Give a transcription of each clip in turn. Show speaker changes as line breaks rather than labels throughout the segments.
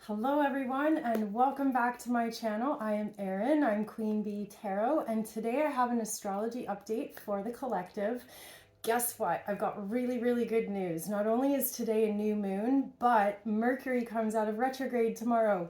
Hello everyone and welcome back to my channel. I am Erin, I'm Queen Bee Tarot, and today I have an astrology update for the collective. Guess what? I've got really good news. Not only is today a new moon, but Mercury comes out of retrograde tomorrow.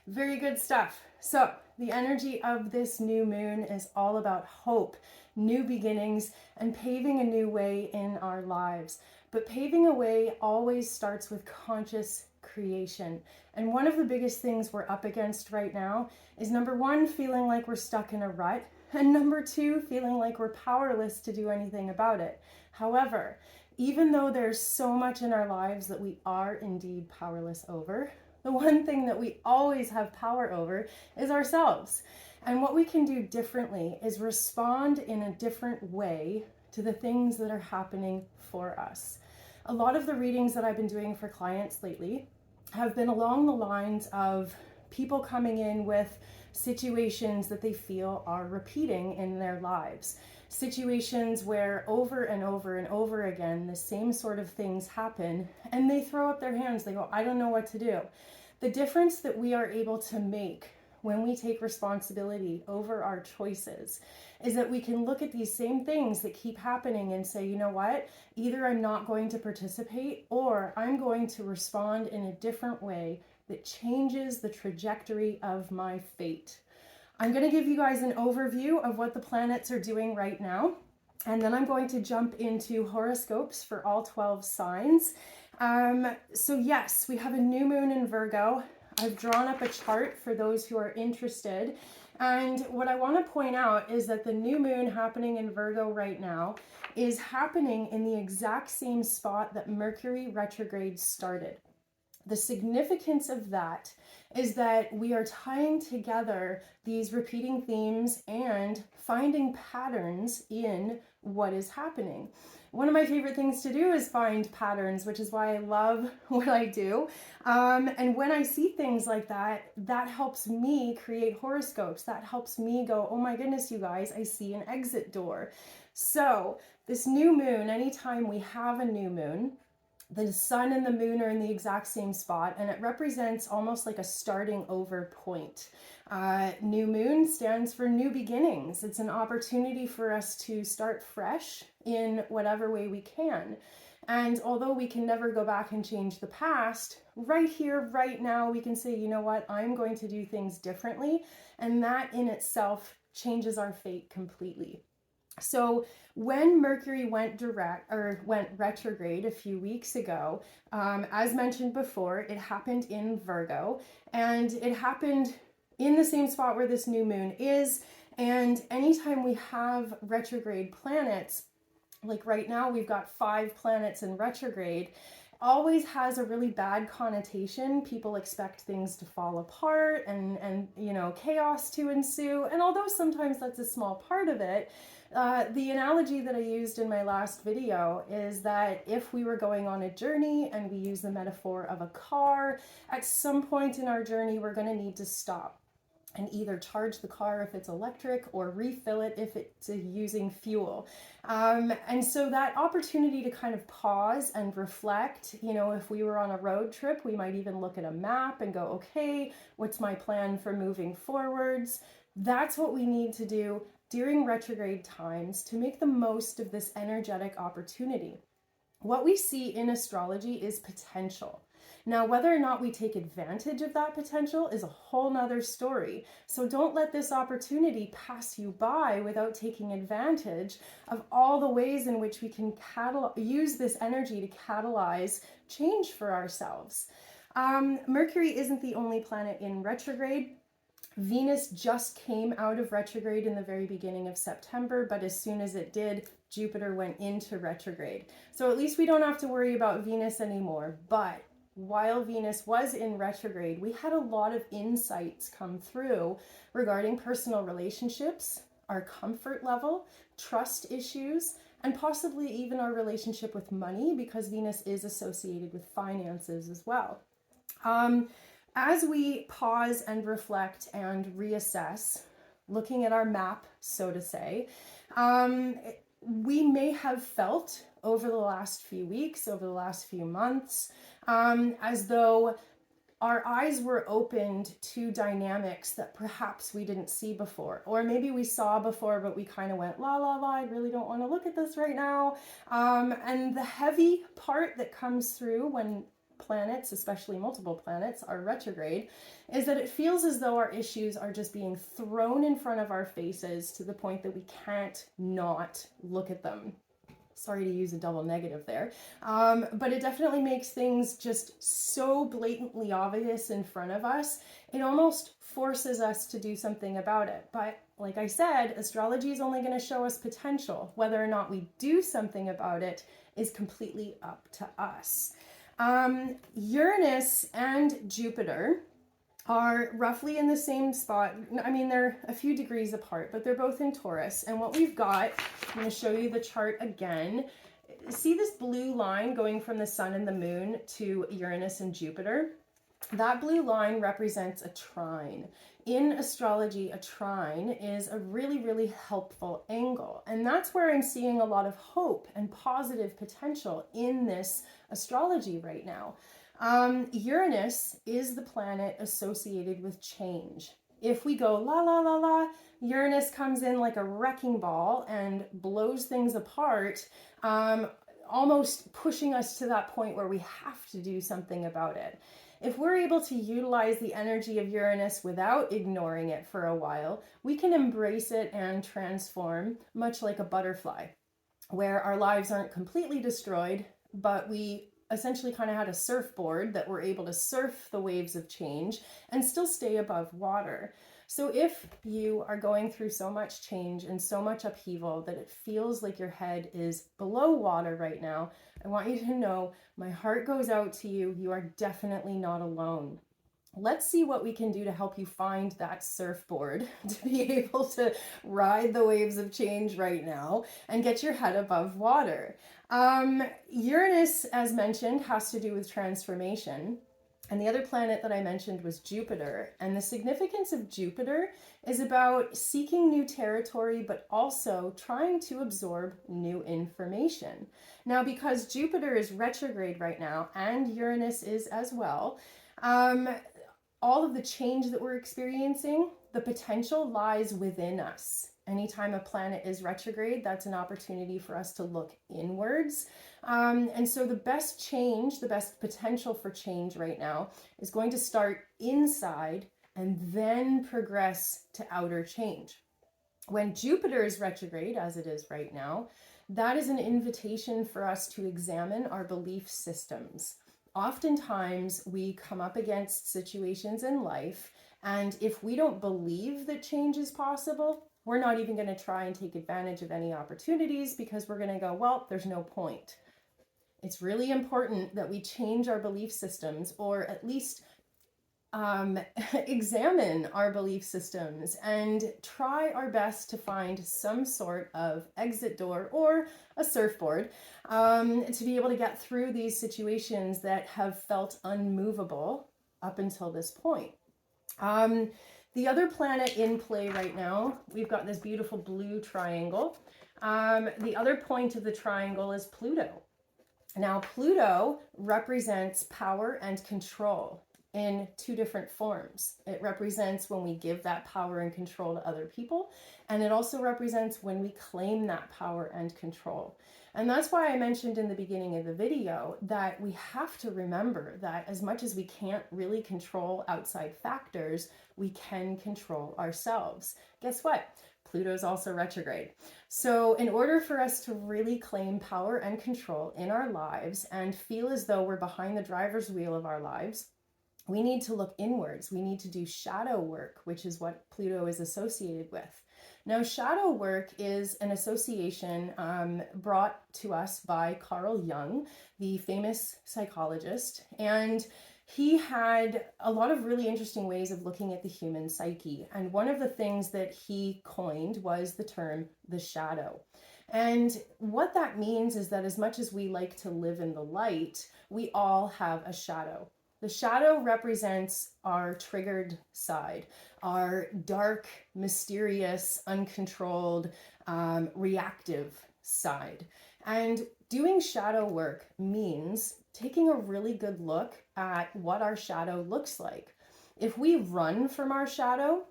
Very good stuff. So the energy of this new moon is all about hope, new beginnings, and paving a new way in our lives. But paving a way always starts with conscious creation. And one of the biggest things we're up against right now is number one, feeling like we're stuck in a rut, and number two, feeling like we're powerless to do anything about it. However, even though there's so much in our lives that we are indeed powerless over, the one thing that we always have power over is ourselves. And what we can do differently is respond in a different way to the things that are happening for us. A lot of the readings that I've been doing for clients lately have been along the lines of people coming in with situations that they feel are repeating in their lives. Situations where over and over again, the same sort of things happen, and they throw up their hands. They go, I don't know what to do. The difference that we are able to make when we take responsibility over our choices is that we can look at these same things that keep happening and say, you know what, either I'm not going to participate or I'm going to respond in a different way that changes the trajectory of my fate. I'm going to give you guys an overview of what the planets are doing right now, and then I'm going to jump into horoscopes for all 12 signs. So yes, we have a new moon in Virgo. I've drawn up a chart for those who are interested. And what I want to point out is that the new moon happening in Virgo right now is happening in the exact same spot that Mercury retrograde started. The significance of that is that we are tying together these repeating themes and finding patterns in what is happening. One of my favorite things to do is find patterns, which is why I love what I do. And when I see things like that, that helps me create horoscopes. That helps me go, oh my goodness, you guys, I see an exit door. So this new moon, anytime we have a new moon, the sun and the moon are in the exact same spot, and it represents almost like a starting over point. New moon stands for new beginnings. It's an opportunity for us to start fresh in whatever way we can. And although we can never go back and change the past, right here, right now, we can say, you know what, I'm going to do things differently. And that in itself changes our fate completely. So when Mercury went retrograde a few weeks ago, as mentioned before, it happened in Virgo, and it happened in the same spot where this new moon is. And anytime we have retrograde planets, like right now we've got 5 planets in retrograde, always has a really bad connotation. People expect things to fall apart and you know, chaos to ensue. And although sometimes that's a small part of it, the analogy that I used in my last video is that if we were going on a journey and we use the metaphor of a car, at some point in our journey, we're going to need to stop and either charge the car if it's electric or refill it if it's using fuel. And so that opportunity to kind of pause and reflect, you know, if we were on a road trip, we might even look at a map and go, okay, what's my plan for moving forwards? That's what we need to do during retrograde times to make the most of this energetic opportunity. What we see in astrology is potential. Now, whether or not we take advantage of that potential is a whole nother story. So don't let this opportunity pass you by without taking advantage of all the ways in which we can use this energy to catalyze change for ourselves. Mercury isn't the only planet in retrograde. Venus just came out of retrograde in the very beginning of September, but as soon as it did, Jupiter went into retrograde. So at least we don't have to worry about Venus anymore. But while Venus was in retrograde, we had a lot of insights come through regarding personal relationships, our comfort level, trust issues, and possibly even our relationship with money, because Venus is associated with finances as well. As we pause and reflect and reassess, looking at our map, so to say, we may have felt over the last few weeks, over the last few months, as though our eyes were opened to dynamics that perhaps we didn't see before, or maybe we saw before, but we kind of went, la, la, la, I really don't want to look at this right now. And the heavy part that comes through when planets, especially multiple planets, are retrograde, is that it feels as though our issues are just being thrown in front of our faces to the point that we can't not look at them. Sorry to use a double negative there, but it definitely makes things just so blatantly obvious in front of us. It almost forces us to do something about it. But like I said, astrology is only going to show us potential. Whether or not we do something about it is completely up to us. Uranus and Jupiter are roughly in the same spot. I mean, they're a few degrees apart, but they're both in Taurus. And what we've got, I'm going to show you the chart again. See this blue line going from the sun and the moon to Uranus and Jupiter? That blue line represents a trine. In astrology, a trine is a really, really helpful angle. And that's where I'm seeing a lot of hope and positive potential in this astrology right now. Uranus is the planet associated with change. If we go la la la la, Uranus comes in like a wrecking ball and blows things apart, almost pushing us to that point where we have to do something about it. If we're able to utilize the energy of Uranus without ignoring it for a while, we can embrace it and transform, much like a butterfly, where our lives aren't completely destroyed, but we essentially kind of had a surfboard that we're able to surf the waves of change and still stay above water. So if you are going through so much change and so much upheaval that it feels like your head is below water right now, I want you to know my heart goes out to you. You are definitely not alone. Let's see what we can do to help you find that surfboard to be able to ride the waves of change right now and get your head above water. Uranus, as mentioned, has to do with transformation. And the other planet that I mentioned was Jupiter. And the significance of Jupiter is about seeking new territory, but also trying to absorb new information. Now, because Jupiter is retrograde right now, and Uranus is as well, all of the change that we're experiencing, the potential lies within us. Anytime a planet is retrograde, that's an opportunity for us to look inwards. And so the best change, the best potential for change right now is going to start inside and then progress to outer change. When Jupiter is retrograde, as it is right now, that is an invitation for us to examine our belief systems. Oftentimes we come up against situations in life, and if we don't believe that change is possible, we're not even going to try and take advantage of any opportunities because we're going to go, well, there's no point. It's really important that we change our belief systems, or at least examine our belief systems and try our best to find some sort of exit door or a surfboard to be able to get through these situations that have felt unmovable up until this point. The other planet in play right now, we've got this beautiful blue triangle. The other point of the triangle is Pluto. Now, Pluto represents power and control in two different forms. It represents when we give that power and control to other people, and it also represents when we claim that power and control. And that's why I mentioned in the beginning of the video that we have to remember that as much as we can't really control outside factors, we can control ourselves. Guess what? Pluto's also retrograde. So in order for us to really claim power and control in our lives and feel as though we're behind the driver's wheel of our lives, we need to look inwards. We need to do shadow work, which is what Pluto is associated with. Now, shadow work is an association brought to us by Carl Jung, the famous psychologist, and he had a lot of really interesting ways of looking at the human psyche. And one of the things that he coined was the term the shadow. And what that means is that as much as we like to live in the light, we all have a shadow. The shadow represents our triggered side, our dark, mysterious, uncontrolled, reactive side. And doing shadow work means taking a really good look at what our shadow looks like. If we run from our shadow,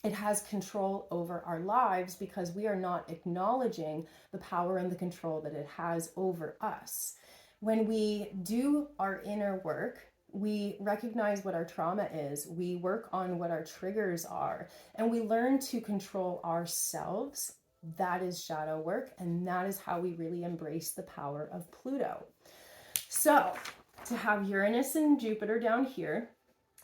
it has control over our lives because we are not acknowledging the power and the control that it has over us. When we do our inner work, we recognize what our trauma is, we work on what our triggers are, and we learn to control ourselves. That is shadow work, and that is how we really embrace the power of Pluto. So, to have Uranus and Jupiter down here,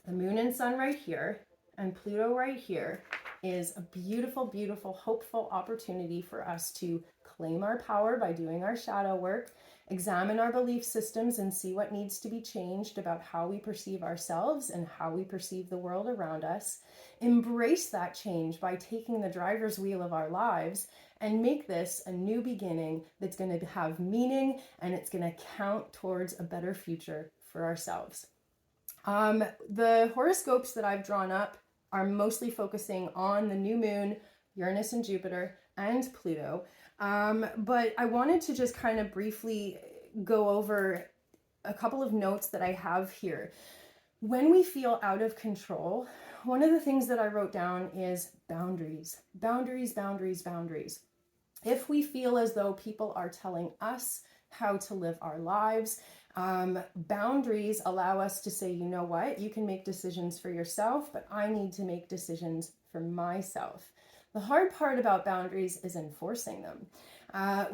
the moon and sun right here, and Pluto right here is a beautiful, beautiful, hopeful opportunity for us to claim our power by doing our shadow work, examine our belief systems and see what needs to be changed about how we perceive ourselves and how we perceive the world around us, embrace that change by taking the driver's wheel of our lives, and make this a new beginning that's going to have meaning and it's going to count towards a better future for ourselves. The horoscopes that I've drawn up are mostly focusing on the new moon, Uranus and Jupiter, and Pluto. But I wanted to just kind of briefly go over a couple of notes that I have here. When we feel out of control, one of the things that I wrote down is boundaries. Boundaries, boundaries, boundaries. If we feel as though people are telling us how to live our lives, boundaries allow us to say, you know what, you can make decisions for yourself, but I need to make decisions for myself. The hard part about boundaries is enforcing them.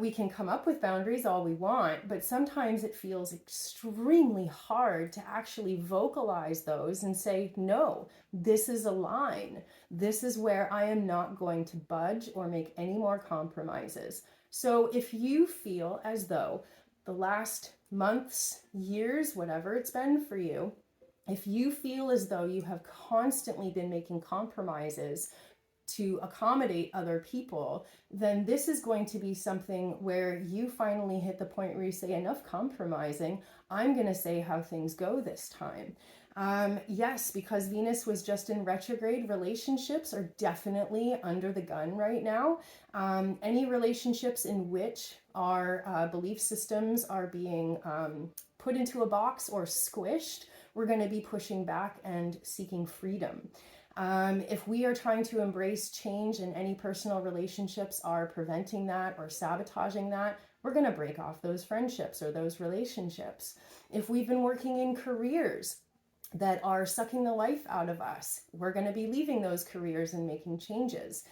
We can come up with boundaries all we want, but sometimes it feels extremely hard to actually vocalize those and say, no, this is a line. This is where I am not going to budge or make any more compromises. So if you feel as though the last months, years, whatever it's been for you, if you feel as though you have constantly been making compromises to accommodate other people, then this is going to be something where you finally hit the point where you say, enough compromising, I'm going to say how things go this time. Yes, because Venus was just in retrograde, relationships are definitely under the gun right now. Any relationships in which our belief systems are being put into a box or squished, we're going to be pushing back and seeking freedom. If we are trying to embrace change and any personal relationships are preventing that or sabotaging that, we're going to break off those friendships or those relationships. If we've been working in careers that are sucking the life out of us, we're going to be leaving those careers and making changes.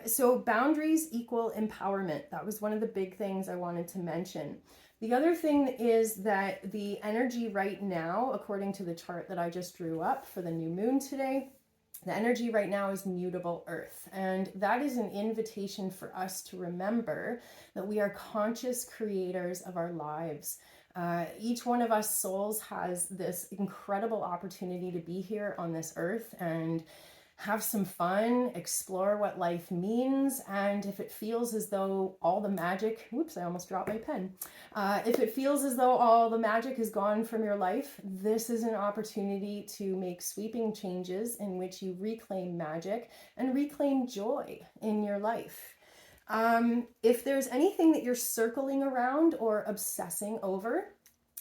So boundaries equal empowerment. That was one of the big things I wanted to mention. The other thing is that the energy right now, according to the chart that I just drew up for the new moon today, the energy right now is mutable earth. And that is an invitation for us to remember that we are conscious creators of our lives. Each one of us souls has this incredible opportunity to be here on this earth and have some fun, explore what life means, and if it feels as though all the magic, whoops, I almost dropped my pen. If it feels as though all the magic is gone from your life, this is an opportunity to make sweeping changes in which you reclaim magic and reclaim joy in your life. If there's anything that you're circling around or obsessing over,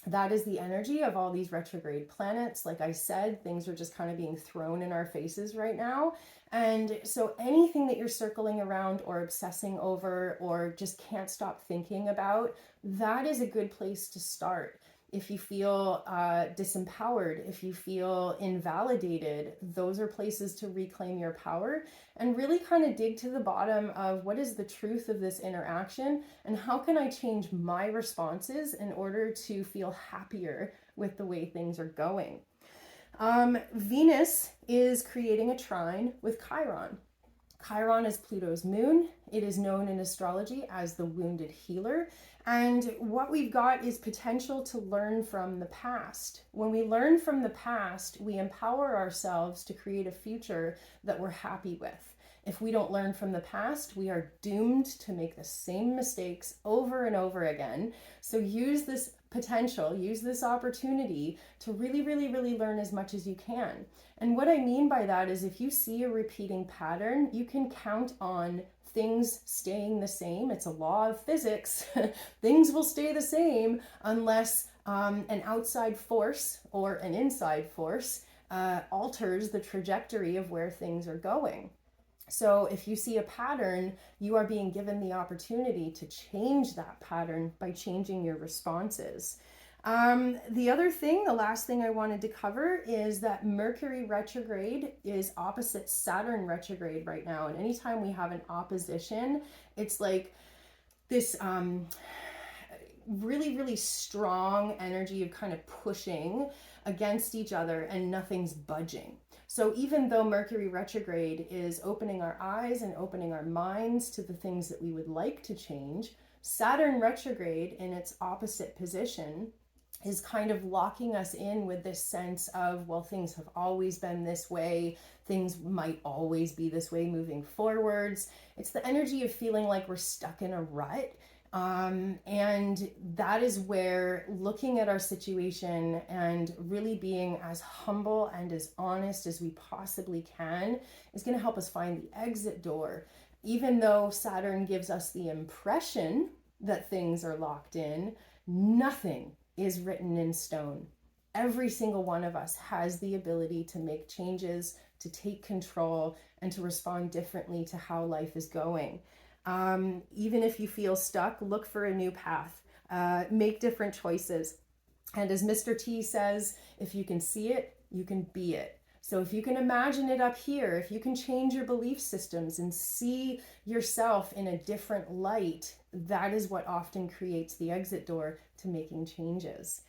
that is the energy of all these retrograde planets. Like I said, things are just kind of being thrown in our faces right now. And so anything that you're circling around or obsessing over or just can't stop thinking about, that is a good place to start. If you feel disempowered, if you feel invalidated, those are places to reclaim your power and really kind of dig to the bottom of what is the truth of this interaction and how can I change my responses in order to feel happier with the way things are going. Venus is creating a trine with Chiron. Chiron is Pluto's moon. It is known in astrology as the wounded healer. And what we've got is potential to learn from the past. When we learn from the past, we empower ourselves to create a future that we're happy with. If we don't learn from the past, we are doomed to make the same mistakes over and over again. So use this potential, use this opportunity to really, really, really learn as much as you can. And what I mean by that is if you see a repeating pattern, you can count on things staying the same. It's a law of physics. Things will stay the same unless an outside force or an inside force alters the trajectory of where things are going. So if you see a pattern, you are being given the opportunity to change that pattern by changing your responses. The last thing I wanted to cover is that Mercury retrograde is opposite Saturn retrograde right now. And anytime we have an opposition, it's like this really, really strong energy of kind of pushing against each other and nothing's budging. So even though Mercury retrograde is opening our eyes and opening our minds to the things that we would like to change, Saturn retrograde in its opposite position is kind of locking us in with this sense of, well, things have always been this way. Things might always be this way moving forwards. It's the energy of feeling like we're stuck in a rut. And that is where looking at our situation and really being as humble and as honest as we possibly can is going to help us find the exit door. Even though Saturn gives us the impression that things are locked in, nothing is written in stone. Every single one of us has the ability to make changes, to take control, and to respond differently to how life is going. Even if you feel stuck, look for a new path, make different choices. And as Mr. T says, if you can see it, you can be it. So if you can imagine it up here, if you can change your belief systems and see yourself in a different light, that is what often creates the exit door to making changes.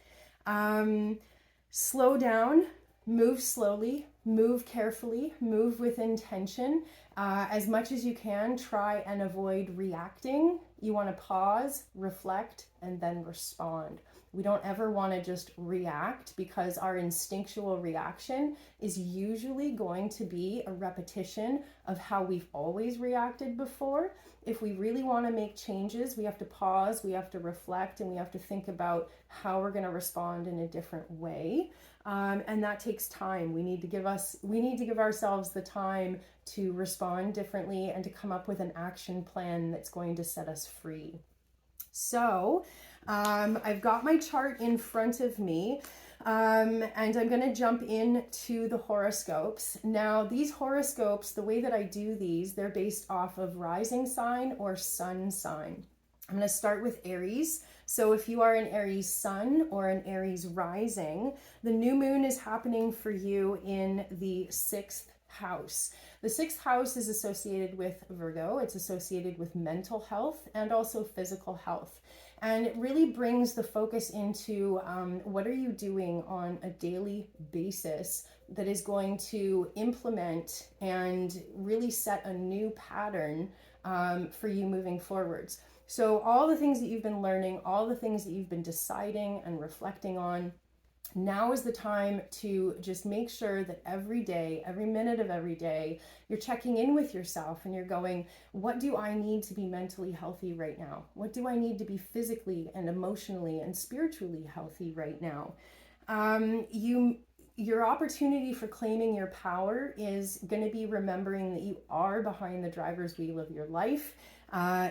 Slow down, move slowly, move carefully, move with intention. As much as you can, try and avoid reacting. You want to pause, reflect, and then respond. We don't ever want to just react, because our instinctual reaction is usually going to be a repetition of how we've always reacted before. If we really want to make changes, we have to pause, we have to reflect, and we have to think about how we're going to respond in a different way. And that takes time. We need to give ourselves the time to respond differently and to come up with an action plan that's going to set us free. So I've got my chart in front of me, and I'm going to jump into the horoscopes. Now, these horoscopes, the way that I do these, they're based off of rising sign or sun sign. I'm going to start with Aries. So if you are an Aries sun or an Aries rising, the new moon is happening for you in the 6th house. The 6th house is associated with Virgo. It's associated with mental health and also physical health. And it really brings the focus into what are you doing on a daily basis that is going to implement and really set a new pattern for you moving forwards. So all the things that you've been learning, all the things that you've been deciding and reflecting on, now is the time to just make sure that every day, every minute of every day, you're checking in with yourself and you're going, what do I need to be mentally healthy right now? What do I need to be physically and emotionally and spiritually healthy right now? Your opportunity for claiming your power is going to be remembering that you are behind the driver's wheel of your life.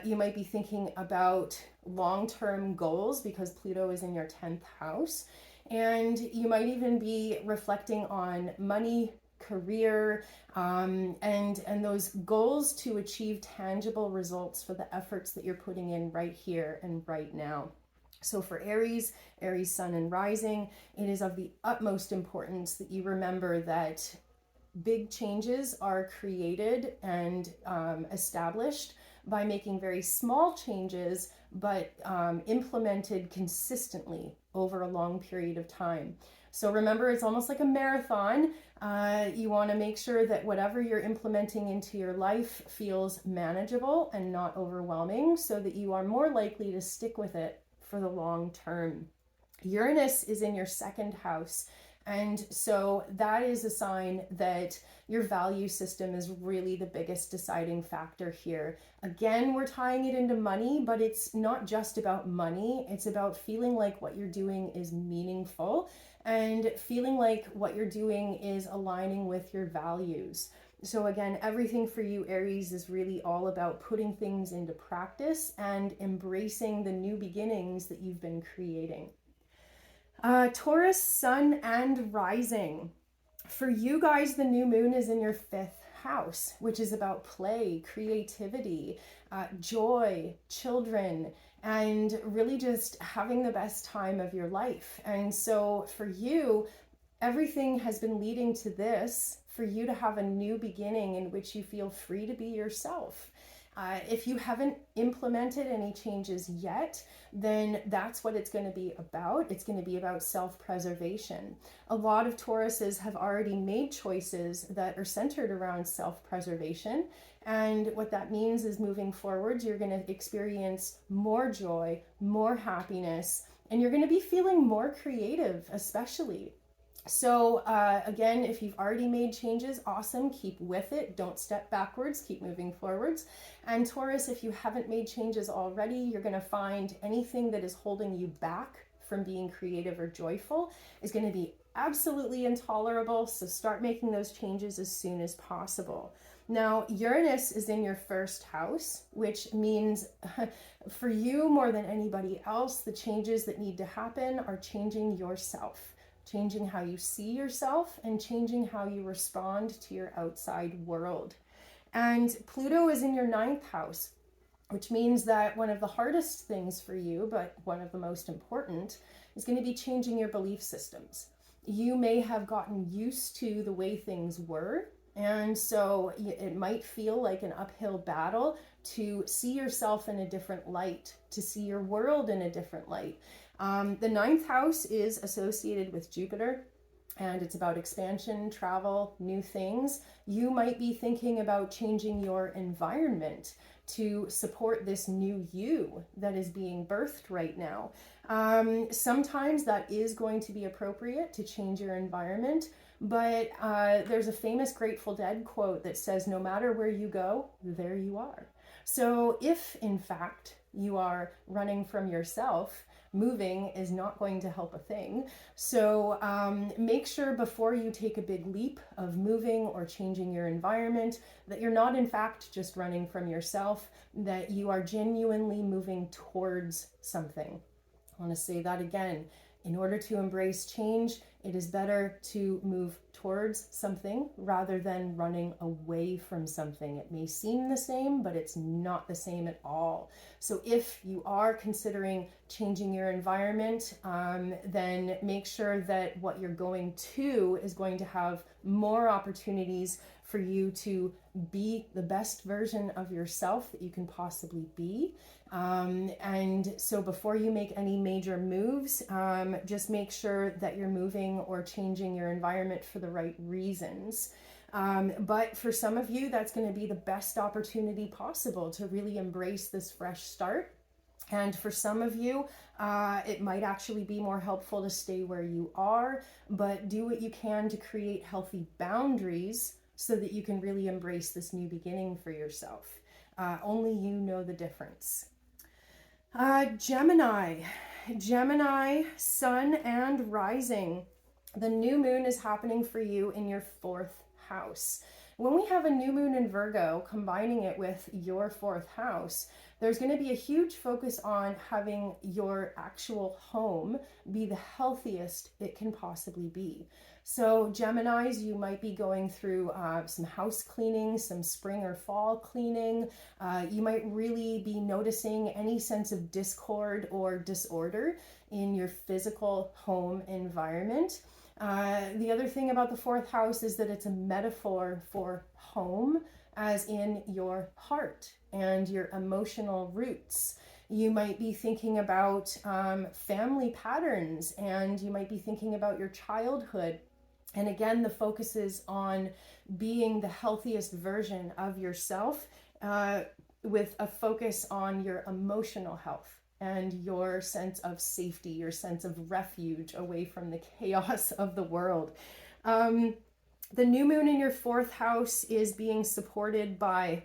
You might be thinking about long-term goals because Pluto is in your 10th house. And you might even be reflecting on money, career, and those goals to achieve tangible results for the efforts that you're putting in right here and right now. So for Aries, Aries sun and rising, it is of the utmost importance that you remember that big changes are created and established by making very small changes, but implemented consistently over a long period of time. So remember, it's almost like a marathon. You want to make sure that whatever you're implementing into your life feels manageable and not overwhelming, so that you are more likely to stick with it for the long term. Uranus is in your 2nd house. And so that is a sign that your value system is really the biggest deciding factor here. Again, we're tying it into money, but it's not just about money. It's about feeling like what you're doing is meaningful and feeling like what you're doing is aligning with your values. So again, everything for you, Aries, is really all about putting things into practice and embracing the new beginnings that you've been creating. Taurus, sun and rising. For you guys, the new moon is in your 5th house, which is about play, creativity, joy, children, and really just having the best time of your life. And so for you, everything has been leading to this, for you to have a new beginning in which you feel free to be yourself. If you haven't implemented any changes yet, then that's what it's going to be about. It's going to be about self-preservation. A lot of Tauruses have already made choices that are centered around self-preservation. And what that means is moving forward, you're going to experience more joy, more happiness, and you're going to be feeling more creative, especially. So again, if you've already made changes, awesome, keep with it. Don't step backwards, keep moving forwards. And Taurus, if you haven't made changes already, you're going to find anything that is holding you back from being creative or joyful is going to be absolutely intolerable. So start making those changes as soon as possible. Now, Uranus is in your 1st house, which means for you more than anybody else, the changes that need to happen are changing yourself. Changing how you see yourself and changing how you respond to your outside world. And Pluto is in your 9th house, which means that one of the hardest things for you, but one of the most important, is going to be changing your belief systems. You may have gotten used to the way things were, and so it might feel like an uphill battle to see yourself in a different light, to see your world in a different light. The 9th house is associated with Jupiter, and it's about expansion, travel, new things. You might be thinking about changing your environment to support this new you that is being birthed right now. Sometimes that is going to be appropriate to change your environment, but there's a famous Grateful Dead quote that says, no matter where you go, there you are. So if, in fact, you are running from yourself, moving is not going to help a thing. So make sure before you take a big leap of moving or changing your environment that you're not in fact just running from yourself, that you are genuinely moving towards something. I want to say that again. In order to embrace change, it is better to move towards something rather than running away from something. It may seem the same, but it's not the same at all. So if you are considering changing your environment, then make sure that what you're going to is going to have more opportunities for you to be the best version of yourself that you can possibly be. And so before you make any major moves, just make sure that you're moving or changing your environment for the right reasons. But for some of you, that's going to be the best opportunity possible to really embrace this fresh start. And for some of you, it might actually be more helpful to stay where you are, but do what you can to create healthy boundaries so that you can really embrace this new beginning for yourself. Only you know the difference. Gemini, sun and rising. The new moon is happening for you in your 4th house. When we have a new moon in Virgo, combining it with your 4th house, there's going to be a huge focus on having your actual home be the healthiest it can possibly be. So Geminis, you might be going through some house cleaning, some spring or fall cleaning. You might really be noticing any sense of discord or disorder in your physical home environment. The other thing about the 4th house is that it's a metaphor for home, as in your heart and your emotional roots. You might be thinking about family patterns, and you might be thinking about your childhood. And again, the focus is on being the healthiest version of yourself, with a focus on your emotional health and your sense of safety, your sense of refuge away from the chaos of the world. The new moon in your 4th house is being supported by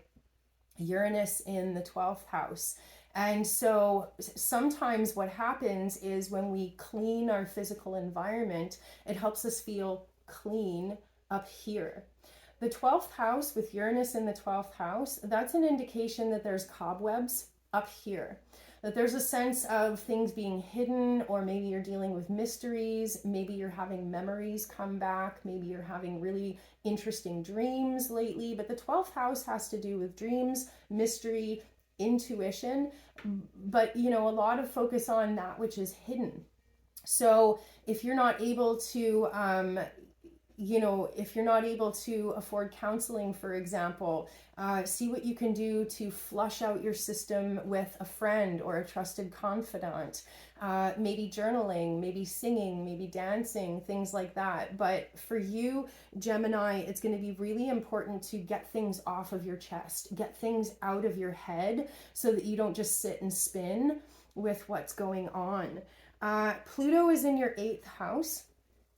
Uranus in the 12th house. And so sometimes what happens is when we clean our physical environment, it helps us feel clean up here. The 12th house, with Uranus in the 12th house, that's an indication that there's cobwebs up here. that there's a sense of things being hidden, or maybe you're dealing with mysteries, maybe you're having memories come back, maybe you're having really interesting dreams lately. But the 12th house has to do with dreams, mystery, intuition, but you know, a lot of focus on that which is hidden. So if you're not able to if you're not able to afford counseling, for example, see what you can do to flush out your system with a friend or a trusted confidant. Maybe journaling, maybe singing, maybe dancing, things like that. But for you, Gemini, it's going to be really important to get things off of your chest, get things out of your head so that you don't just sit and spin with what's going on. Pluto is in your 8th house,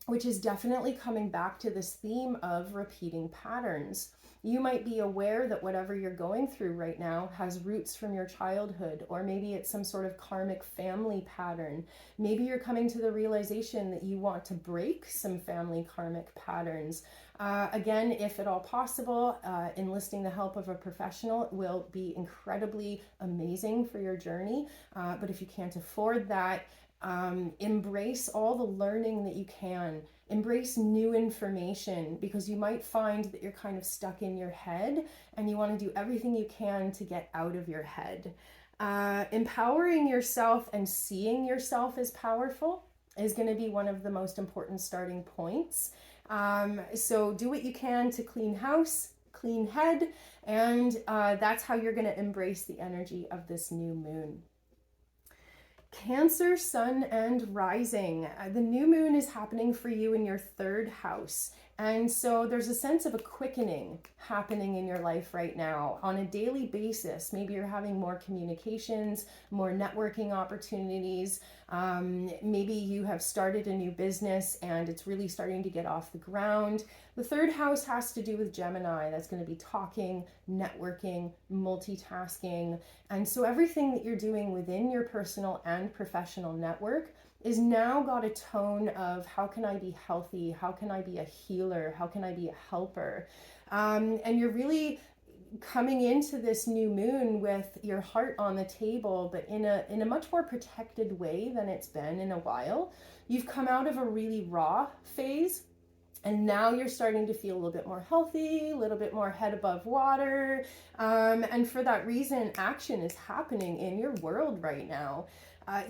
which is definitely coming back to this theme of repeating patterns. You might be aware that whatever you're going through right now has roots from your childhood, or maybe it's some sort of karmic family pattern. Maybe you're coming to the realization that you want to break some family karmic patterns. Again, if at all possible, enlisting the help of a professional will be incredibly amazing for your journey. But if you can't afford that, embrace all the learning that you can. Embrace new information, because you might find that you're kind of stuck in your head and you want to do everything you can to get out of your head. Empowering yourself and seeing yourself as powerful is going to be one of the most important starting points. So do what you can to clean house, clean head, and that's how you're going to embrace the energy of this new moon. Cancer, Sun, and Rising. The new moon is happening for you in your 3rd house. And so there's a sense of a quickening happening in your life right now on a daily basis. Maybe you're having more communications, more networking opportunities. Maybe you have started a new business and it's really starting to get off the ground. The 3rd house has to do with Gemini. That's going to be talking, networking, multitasking. And so everything that you're doing within your personal and professional network is now got a tone of, how can I be healthy? How can I be a healer? How can I be a helper? And you're really coming into this new moon with your heart on the table, but in a much more protected way than it's been in a while. You've come out of a really raw phase, and now you're starting to feel a little bit more healthy, a little bit more head above water. And for that reason, action is happening in your world right now.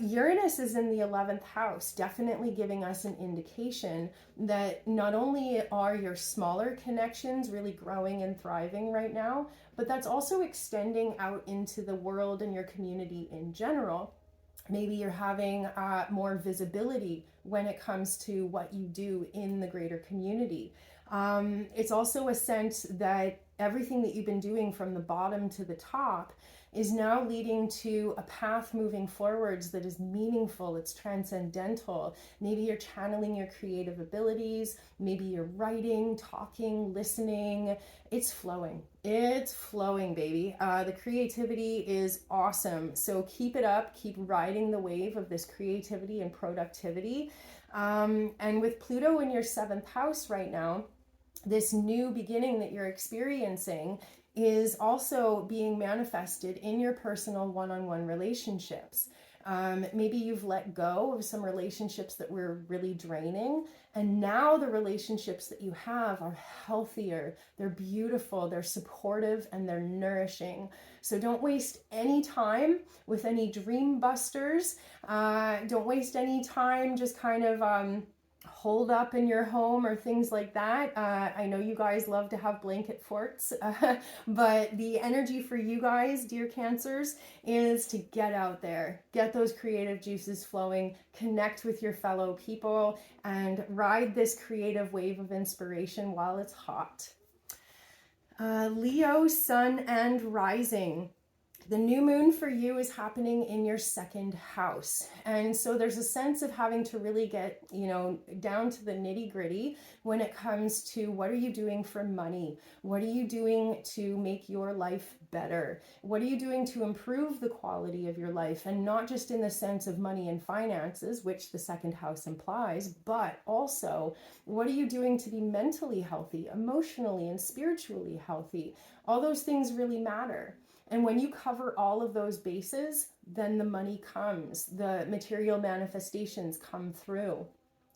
Uranus is in the 11th house, definitely giving us an indication that not only are your smaller connections really growing and thriving right now, but that's also extending out into the world and your community in general. Maybe you're having more visibility when it comes to what you do in the greater community. It's also a sense that everything that you've been doing from the bottom to the top is now leading to a path moving forwards that is meaningful, it's transcendental. Maybe you're channeling your creative abilities, maybe you're writing, talking, listening. It's flowing, baby. The creativity is awesome. So keep it up, keep riding the wave of this creativity and productivity. And with Pluto in your 7th house right now, this new beginning that you're experiencing is also being manifested in your personal one-on-one relationships. Maybe you've let go of some relationships that were really draining, and now the relationships that you have are healthier, they're beautiful, they're supportive, and they're nourishing. So don't waste any time with any dream busters. Don't waste any time just kind of hold up in your home or things like that. I know you guys love to have blanket forts, but the energy for you guys, dear Cancers, is to get out there, get those creative juices flowing, connect with your fellow people, and ride this creative wave of inspiration while it's hot. Leo, Sun, and Rising. The new moon for you is happening in your 2nd house. And so there's a sense of having to really get, down to the nitty gritty when it comes to what are you doing for money? What are you doing to make your life better? What are you doing to improve the quality of your life? And not just in the sense of money and finances, which the 2nd house implies, but also what are you doing to be mentally healthy, emotionally and spiritually healthy? All those things really matter. And when you cover all of those bases, then the money comes, the material manifestations come through.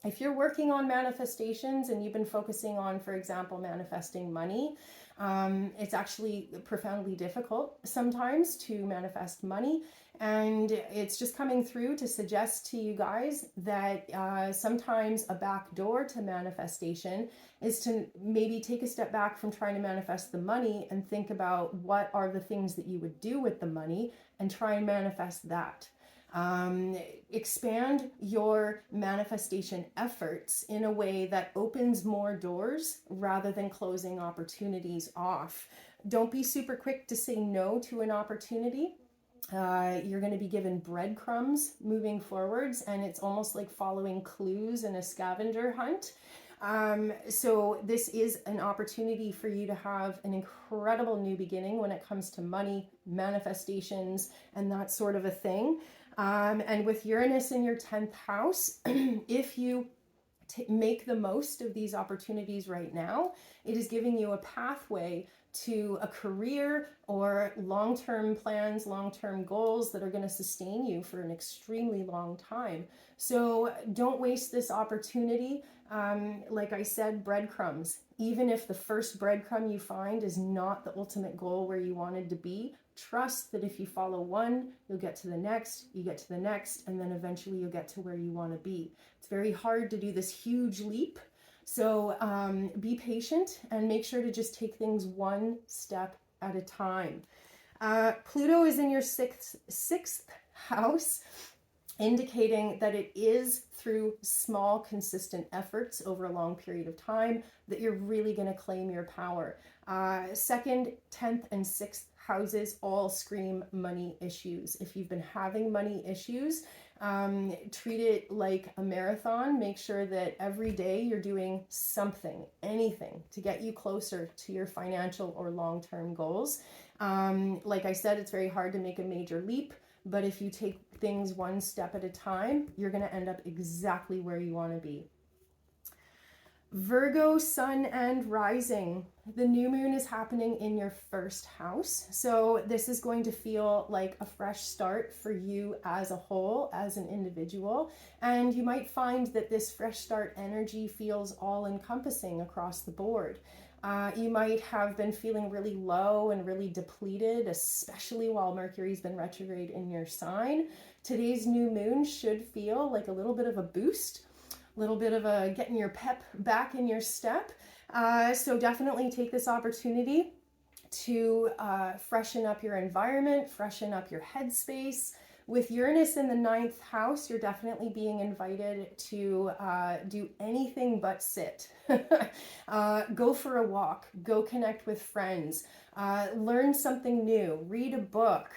If you're working on manifestations and you've been focusing on, for example, manifesting money, it's actually profoundly difficult sometimes to manifest money. And it's just coming through to suggest to you guys that sometimes a back door to manifestation is to maybe take a step back from trying to manifest the money and think about what are the things that you would do with the money and try and manifest that. Expand your manifestation efforts in a way that opens more doors rather than closing opportunities off. Don't be super quick to say no to an opportunity. You're going to be given breadcrumbs moving forwards, and it's almost like following clues in a scavenger hunt. So this is an opportunity for you to have an incredible new beginning when it comes to money, manifestations, and that sort of a thing. And with Uranus in your 10th house, if you make the most of these opportunities right now, it is giving you a pathway to a career or long-term plans, long-term goals that are going to sustain you for an extremely long time. So don't waste this opportunity. Like I said, breadcrumbs. Even if the first breadcrumb you find is not the ultimate goal where you wanted to be, trust that if you follow one, you'll get to the next, you get to the next, and then eventually you'll get to where you want to be. It's very hard to do this huge leap. So be patient and make sure to just take things one step at a time. Pluto is in your sixth house, indicating that it is through small, consistent efforts over a long period of time that you're really going to claim your power. 2nd, 10th, and 6th houses all scream money issues. If you've been having money issues, treat it like a marathon. Make sure that every day you're doing something, anything to get you closer to your financial or long-term goals. Like I said, it's very hard to make a major leap, but if you take things one step at a time, you're going to end up exactly where you want to be. Virgo, sun and rising. The new moon is happening in your 1st house. So this is going to feel like a fresh start for you as a whole, as an individual. And you might find that this fresh start energy feels all encompassing across the board. You might have been feeling really low and really depleted, especially while Mercury's been retrograde in your sign. Today's new moon should feel like a little bit of a boost, a little bit of a getting your pep back in your step. So definitely take this opportunity to freshen up your environment, freshen up your headspace. With Uranus in the 9th house, you're definitely being invited to do anything but sit. Go for a walk, go connect with friends, learn something new, read a book.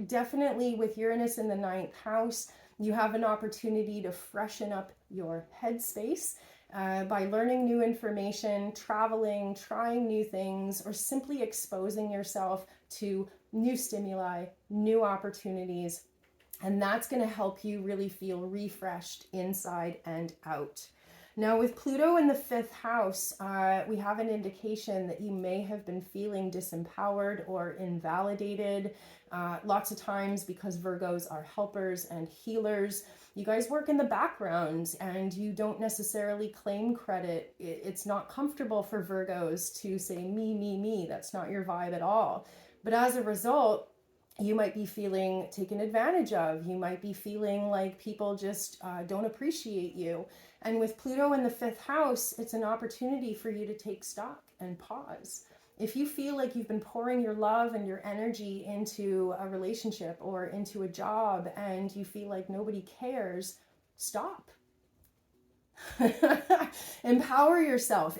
Definitely with Uranus in the 9th house, you have an opportunity to freshen up your headspace by learning new information, traveling, trying new things, or simply exposing yourself to new stimuli, new opportunities. And that's going to help you really feel refreshed inside and out. Now with Pluto in the 5th house, we have an indication that you may have been feeling disempowered or invalidated. Lots of times, because Virgos are helpers and healers, you guys work in the background and you don't necessarily claim credit. It's not comfortable for Virgos to say me, me, me. That's not your vibe at all. But as a result, you might be feeling taken advantage of. You might be feeling like people just don't appreciate you. And with Pluto in the 5th house, it's an opportunity for you to take stock and pause. If you feel like you've been pouring your love and your energy into a relationship or into a job and you feel like nobody cares, stop. Empower yourself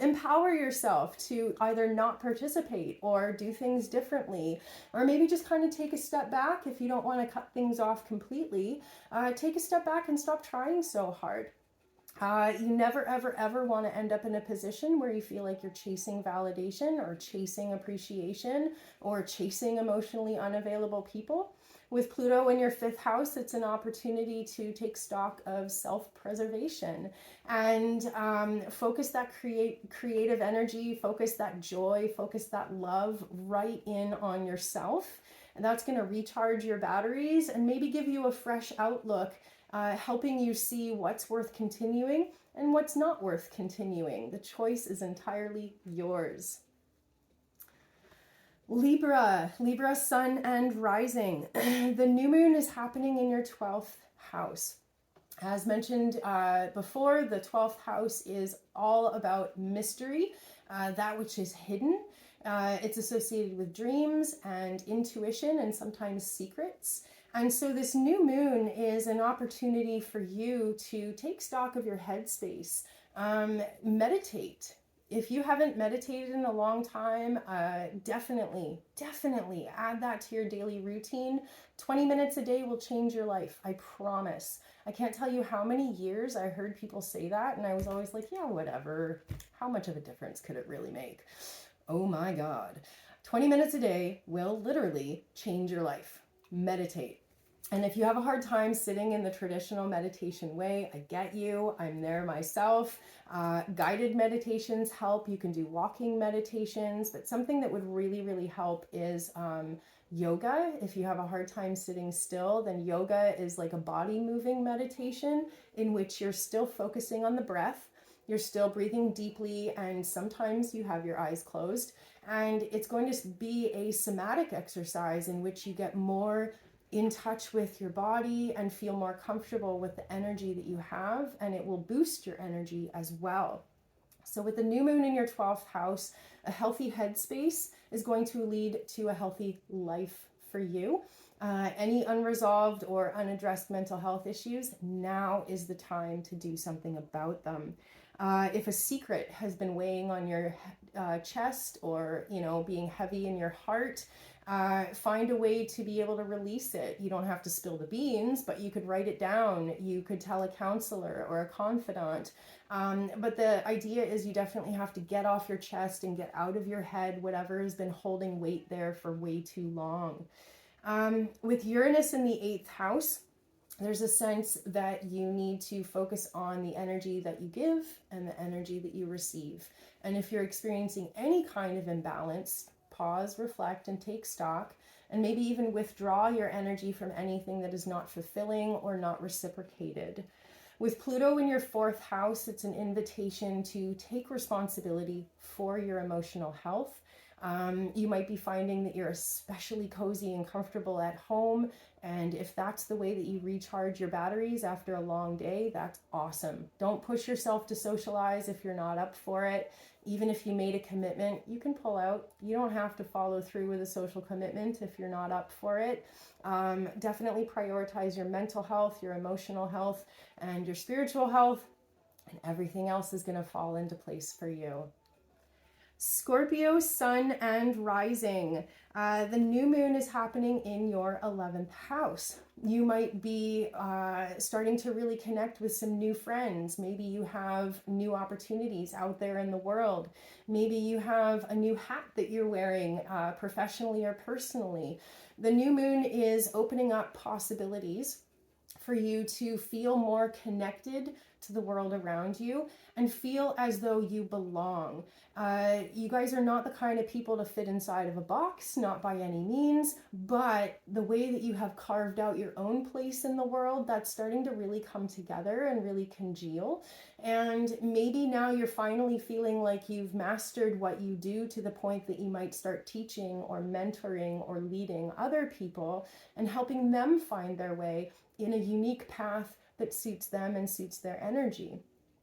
to either not participate or do things differently, or maybe just kind of take a step back. If you don't want to cut things off completely, take a step back and stop trying so hard. You never, ever, ever want to end up in a position where you feel like you're chasing validation or chasing appreciation or chasing emotionally unavailable people. With Pluto in your 5th house, it's an opportunity to take stock of self-preservation and focus that creative energy, focus that joy, focus that love right in on yourself. And that's going to recharge your batteries and maybe give you a fresh outlook, helping you see what's worth continuing and what's not worth continuing. The choice is entirely yours. Libra, sun and rising. The new moon is happening in your 12th house. As mentioned before, the 12th house is all about mystery, that which is hidden. It's associated with dreams and intuition and sometimes secrets. And so this new moon is an opportunity for you to take stock of your headspace, meditate. If you haven't meditated in a long time, definitely add that to your daily routine. 20 minutes a day will change your life, I promise. I can't tell you how many years I heard people say that, and I was always like, yeah, whatever. How much of a difference could it really make? Oh my God. 20 minutes a day will literally change your life. Meditate. And if you have a hard time sitting in the traditional meditation way, I get you. I'm there myself. Guided meditations help. You can do walking meditations, but something that would really help is yoga. If you have a hard time sitting still, then yoga is like a body moving meditation in which you're still focusing on the breath. You're still breathing deeply, and sometimes you have your eyes closed. And it's going to be a somatic exercise in which you get more in touch with your body and feel more comfortable with the energy that you have, and it will boost your energy as well. So with the new moon in your 12th house, a healthy headspace is going to lead to a healthy life for you. Any unresolved or unaddressed mental health issues, now is the time to do something about them. If a secret has been weighing on your chest or, being heavy in your heart, find a way to be able to release it. You don't have to spill the beans, but you could write it down. You could tell a counselor or a confidant. But the idea is you definitely have to get off your chest and get out of your head whatever has been holding weight there for way too long. With Uranus in the 8th house, there's a sense that you need to focus on the energy that you give and the energy that you receive. And if you're experiencing any kind of imbalance, pause, reflect, and take stock, and maybe even withdraw your energy from anything that is not fulfilling or not reciprocated. With Pluto in your 4th house, it's an invitation to take responsibility for your emotional health. You might be finding that you're especially cozy and comfortable at home. And if that's the way that you recharge your batteries after a long day, that's awesome. Don't push yourself to socialize if you're not up for it. Even if you made a commitment, you can pull out. You don't have to follow through with a social commitment if you're not up for it. Definitely prioritize your mental health, your emotional health, and your spiritual health, and everything else is going to fall into place for you. Scorpio, sun and rising. The new moon is happening in your 11th house. You might be starting to really connect with some new friends. Maybe you have new opportunities out there in the world. Maybe you have a new hat that you're wearing professionally or personally. The new moon is opening up possibilities for you to feel more connected to the world around you and feel as though you belong. You guys are not the kind of people to fit inside of a box, not by any means, but the way that you have carved out your own place in the world, that's starting to really come together and really congeal. And maybe now you're finally feeling like you've mastered what you do to the point that you might start teaching or mentoring or leading other people and helping them find their way in a unique path that suits them and suits their energy.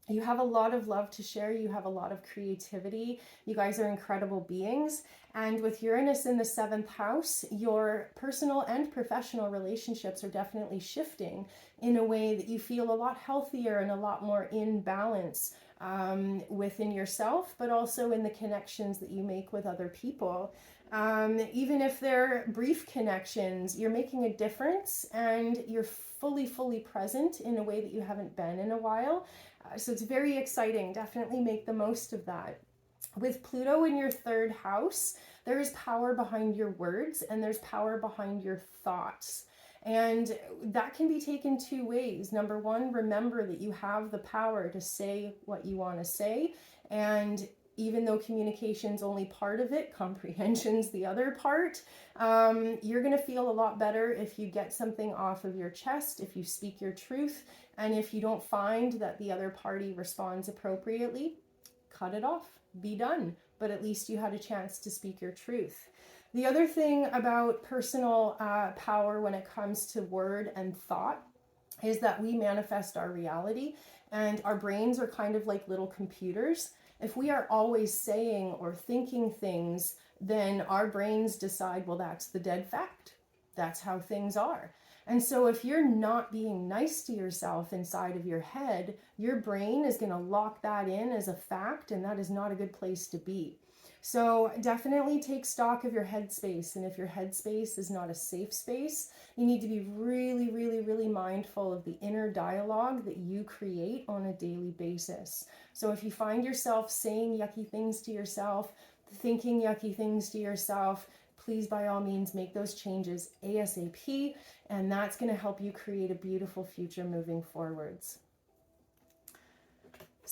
You have a lot of love to share. You have a lot of creativity. You guys are incredible beings. And with Uranus in the 7th house, your personal and professional relationships are definitely shifting in a way that you feel a lot healthier and a lot more in balance within yourself, but also in the connections that you make with other people. Even if they're brief connections, you're making a difference and you're fully present in a way that you haven't been in a while. So it's very exciting. Definitely make the most of that. With Pluto in your 3rd house, there is power behind your words and there's power behind your thoughts. And that can be taken two ways. Number one, remember that you have the power to say what you want to say. And even though communication's only part of it, comprehension's the other part, you're going to feel a lot better if you get something off of your chest, if you speak your truth, and if you don't find that the other party responds appropriately, cut it off, be done. But at least you had a chance to speak your truth. The other thing about personal power when it comes to word and thought is that we manifest our reality, and our brains are kind of like little computers. If we are always saying or thinking things, then our brains decide, well, that's the dead fact. That's how things are. And so if you're not being nice to yourself inside of your head, your brain is going to lock that in as a fact, and that is not a good place to be. So definitely take stock of your headspace. And if your headspace is not a safe space, you need to be really, really, really mindful of the inner dialogue that you create on a daily basis. So if you find yourself saying yucky things to yourself, thinking yucky things to yourself, please by all means make those changes ASAP. And that's going to help you create a beautiful future moving forwards.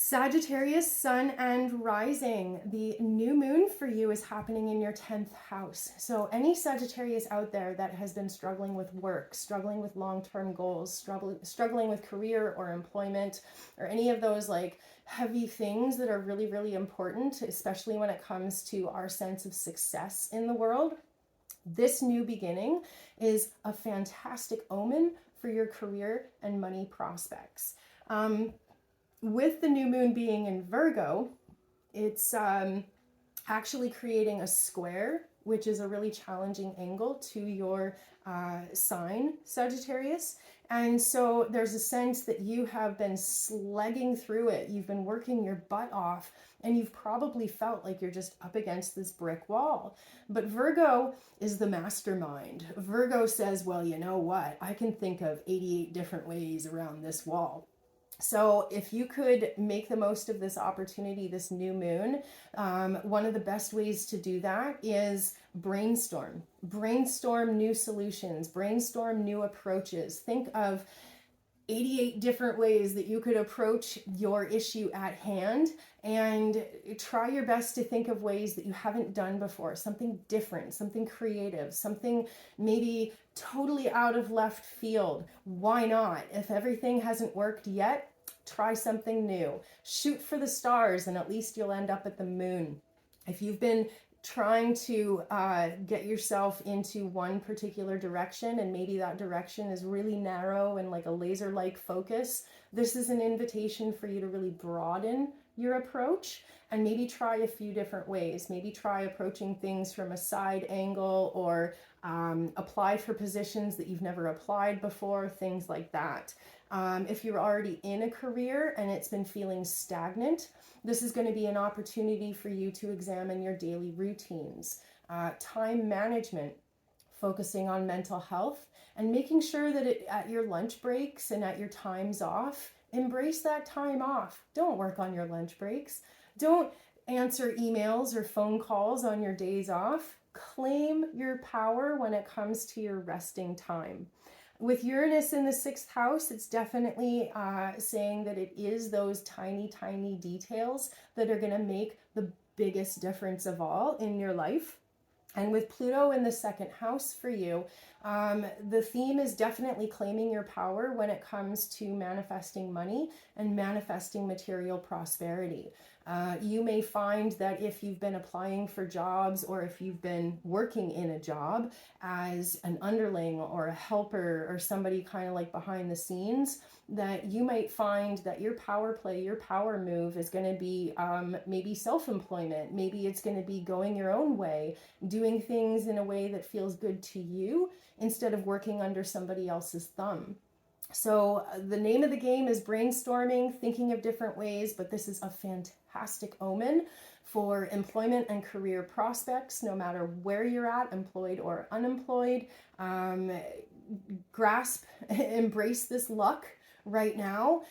Sagittarius, sun and rising. The new moon for you is happening in your 10th house. So any Sagittarius out there that has been struggling with work, struggling with long-term goals, struggling with career or employment, or any of those like heavy things that are really, really important, especially when it comes to our sense of success in the world, this new beginning is a fantastic omen for your career and money prospects. With the new moon being in Virgo, it's actually creating a square, which is a really challenging angle to your sign, Sagittarius. And so there's a sense that you have been slegging through it. You've been working your butt off, and you've probably felt like you're just up against this brick wall. But Virgo is the mastermind. Virgo says, well, you know what? I can think of 88 different ways around this wall. So if you could make the most of this opportunity, this new moon, one of the best ways to do that is brainstorm. Brainstorm new solutions, brainstorm new approaches. Think of 88 different ways that you could approach your issue at hand, and try your best to think of ways that you haven't done before, something different, something creative, something maybe totally out of left field. Why not? If everything hasn't worked yet, try something new. Shoot for the stars, and at least you'll end up at the moon. If you've been trying to get yourself into one particular direction, and maybe that direction is really narrow and like a laser-like focus, this is an invitation for you to really broaden your approach and maybe try a few different ways. Maybe try approaching things from a side angle, or apply for positions that you've never applied before, things like that. If you're already in a career and it's been feeling stagnant, this is going to be an opportunity for you to examine your daily routines. Time management, focusing on mental health, and making sure that at your lunch breaks and at your times off, embrace that time off. Don't work on your lunch breaks. Don't answer emails or phone calls on your days off. Claim your power when it comes to your resting time. With Uranus in the 6th house, it's definitely saying that it is those tiny, tiny details that are going to make the biggest difference of all in your life. And with Pluto in the 2nd house for you, the theme is definitely claiming your power when it comes to manifesting money and manifesting material prosperity. You may find that if you've been applying for jobs, or if you've been working in a job as an underling or a helper or somebody kind of like behind the scenes, that you might find that your power play, your power move is going to be maybe self-employment. Maybe it's going to be going your own way, doing things in a way that feels good to you instead of working under somebody else's thumb. So the name of the game is brainstorming, thinking of different ways, but this is a fantastic omen for employment and career prospects, no matter where you're at, employed or unemployed. Grasp, embrace this luck right now.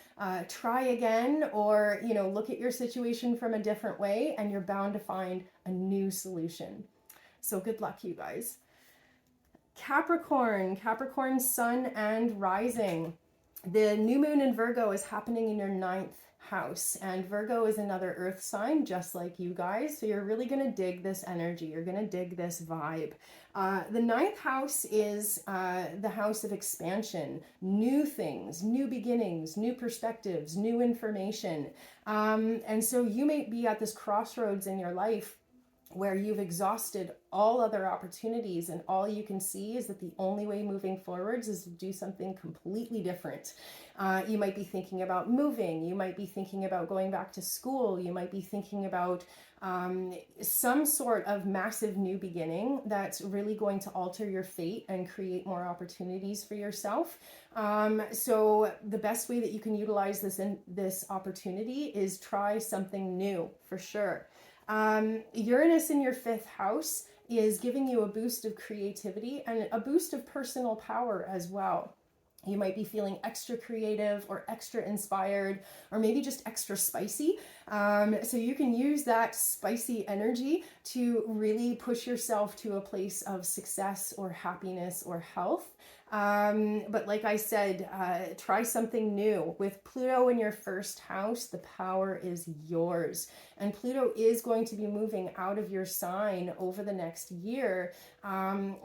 Try again, or look at your situation from a different way, and you're bound to find a new solution. So good luck, you guys. Capricorn sun and rising. The new moon in Virgo is happening in your 9th house, and Virgo is another earth sign just like you guys, so you're really going to dig this energy, you're going to dig this vibe. The 9th house is the house of expansion, new things, new beginnings, new perspectives, new information, and so you may be at this crossroads in your life where you've exhausted all other opportunities and all you can see is that the only way moving forwards is to do something completely different. You might be thinking about moving, you might be thinking about going back to school, you might be thinking about some sort of massive new beginning that's really going to alter your fate and create more opportunities for yourself. So the best way that you can utilize this opportunity is try something new for sure. Uranus in your 5th house is giving you a boost of creativity and a boost of personal power as well. You might be feeling extra creative or extra inspired or maybe just extra spicy. So you can use that spicy energy to really push yourself to a place of success or happiness or health. But like I said, try something new. With Pluto in your 1st house, the power is yours. And Pluto is going to be moving out of your sign over the next year.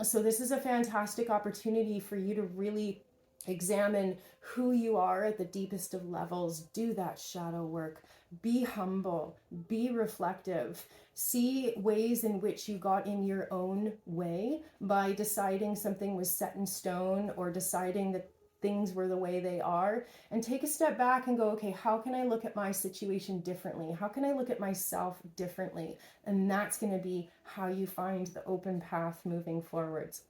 So this is a fantastic opportunity for you to really examine who you are at the deepest of levels. Do that shadow work. Be humble. Be reflective. See ways in which you got in your own way by deciding something was set in stone or deciding that things were the way they are, and take a step back and go, okay, how can I look at my situation differently? How can I look at myself differently? And that's going to be how you find the open path moving forwards.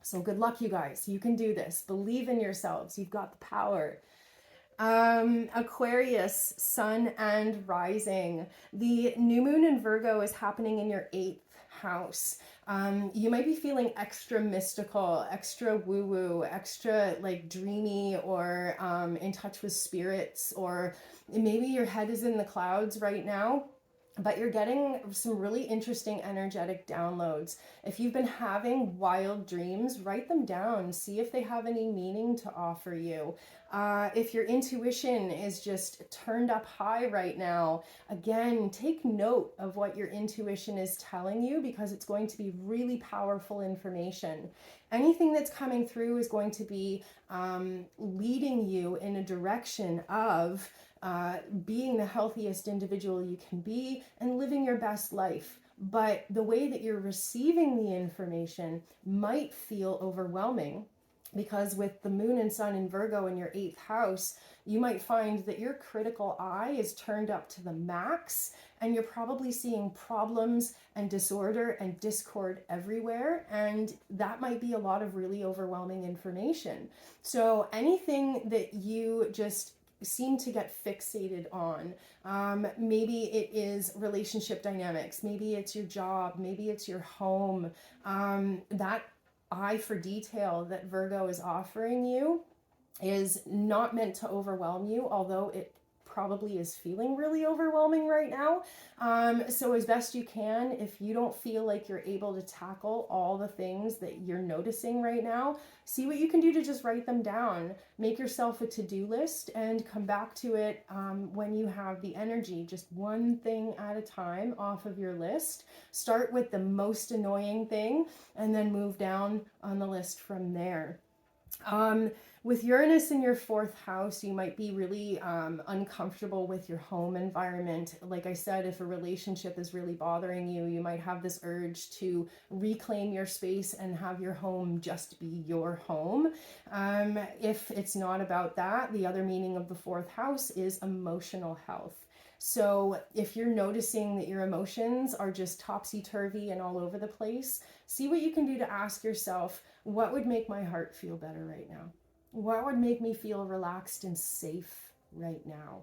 So good luck, you guys. You can do this. Believe in yourselves. You've got the power. Aquarius, sun and rising. The new moon in Virgo is happening in your 8th house. You might be feeling extra mystical, extra woo-woo, extra like dreamy or in touch with spirits, or maybe your head is in the clouds right now. But you're getting some really interesting energetic downloads. If you've been having wild dreams, write them down. See if they have any meaning to offer you. If your intuition is just turned up high right now, again, take note of what your intuition is telling you, because it's going to be really powerful information. Anything that's coming through is going to be leading you in a direction of being the healthiest individual you can be and living your best life. But the way that you're receiving the information might feel overwhelming, because with the moon and sun in Virgo in your 8th house, you might find that your critical eye is turned up to the max, and you're probably seeing problems and disorder and discord everywhere. And that might be a lot of really overwhelming information. So anything that you just seem to get fixated on, maybe it is relationship dynamics, maybe it's your job, maybe it's your home, that eye for detail that Virgo is offering you is not meant to overwhelm you, although it probably is feeling really overwhelming right now. So as best you can, if you don't feel like you're able to tackle all the things that you're noticing right now, see what you can do to just write them down. Make yourself a to-do list and come back to it when you have the energy. Just one thing at a time off of your list. Start with the most annoying thing and then move down on the list from there. With Uranus in your 4th house, you might be really uncomfortable with your home environment. Like I said, if a relationship is really bothering you, you might have this urge to reclaim your space and have your home just be your home. If it's not about that, the other meaning of the 4th house is emotional health. So if you're noticing that your emotions are just topsy-turvy and all over the place, see what you can do to ask yourself, what would make my heart feel better right now? What would make me feel relaxed and safe right now?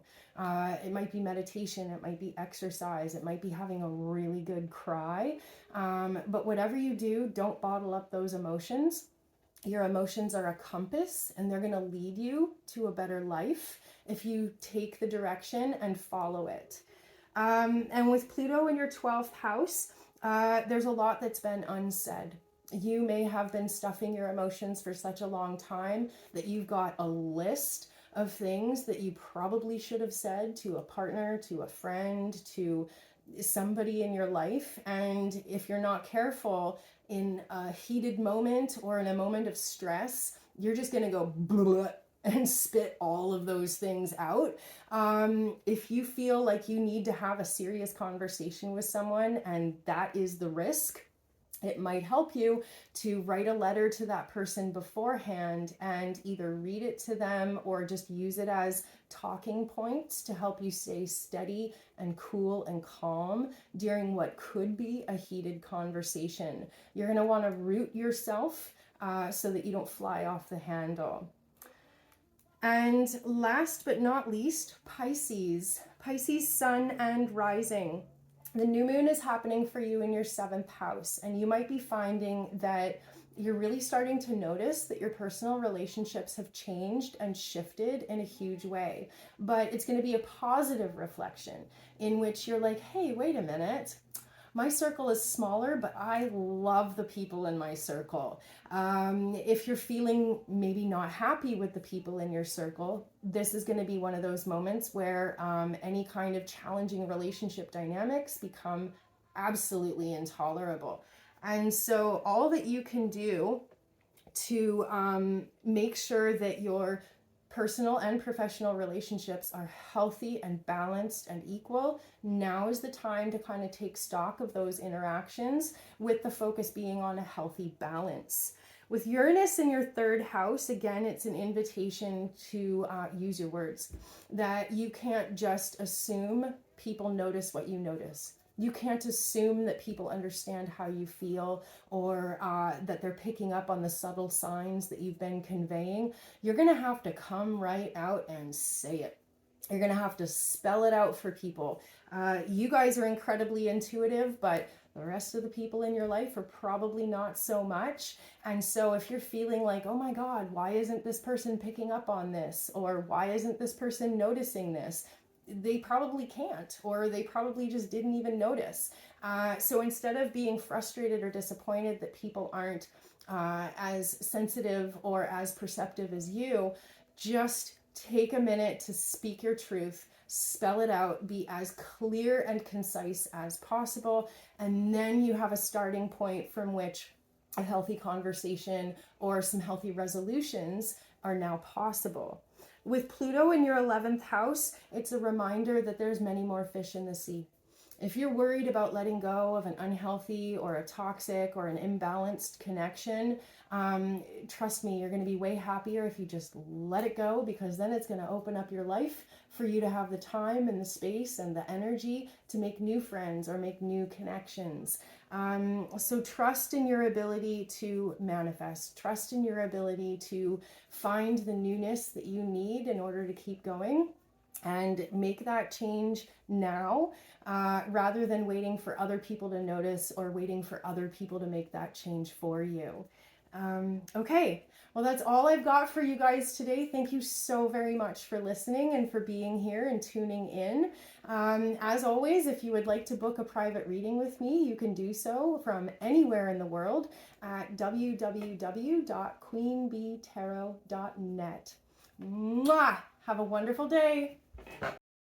It might be meditation, it might be exercise, it might be having a really good cry. But whatever you do, don't bottle up those emotions. Your emotions are a compass, and they're going to lead you to a better life if you take the direction and follow it. And with Pluto in your 12th house, there's a lot that's been unsaid. You may have been stuffing your emotions for such a long time that you've got a list of things that you probably should have said to a partner, to a friend, to somebody in your life. And if you're not careful, in a heated moment or in a moment of stress, you're just going to go blah and spit all of those things out. If you feel like you need to have a serious conversation with someone and that is the risk, it might help you to write a letter to that person beforehand and either read it to them or just use it as talking points to help you stay steady and cool and calm during what could be a heated conversation. You're going to want to root yourself so that you don't fly off the handle. And last but not least, Pisces. Pisces sun and rising. The new moon is happening for you in your 7th house, and you might be finding that you're really starting to notice that your personal relationships have changed and shifted in a huge way. But it's going to be a positive reflection in which you're like, hey, wait a minute. My circle is smaller, but I love the people in my circle. If you're feeling maybe not happy with the people in your circle, this is going to be one of those moments where any kind of challenging relationship dynamics become absolutely intolerable. And so all that you can do to make sure that your personal and professional relationships are healthy and balanced and equal, now is the time to kind of take stock of those interactions, with the focus being on a healthy balance. With Uranus in your 3rd house, again, it's an invitation to use your words, that you can't just assume people notice what you notice. You can't assume that people understand how you feel or that they're picking up on the subtle signs that you've been conveying. You're going to have to come right out and say it. You're going to have to spell it out for people. You guys are incredibly intuitive, but the rest of the people in your life are probably not so much. And so if you're feeling like, oh my God, why isn't this person picking up on this? Or why isn't this person noticing this? They probably can't, or they probably just didn't even notice. So instead of being frustrated or disappointed that people aren't as sensitive or as perceptive as you, just take a minute to speak your truth, spell it out, be as clear and concise as possible, and then you have a starting point from which a healthy conversation or some healthy resolutions are now possible. With Pluto in your 11th house, it's a reminder that there's many more fish in the sea. If you're worried about letting go of an unhealthy or a toxic or an imbalanced connection, trust me, you're going to be way happier if you just let it go, because then it's going to open up your life for you to have the time and the space and the energy to make new friends or make new connections. So trust in your ability to manifest, trust in your ability to find the newness that you need in order to keep going, and make that change now, rather than waiting for other people to notice or waiting for other people to make that change for you. Okay, well, that's all I've got for you guys today. Thank you so very much for listening and for being here and tuning in. As always, if you would like to book a private reading with me, you can do so from anywhere in the world at www.queenbeetarot.net. Mwah! Have a wonderful day.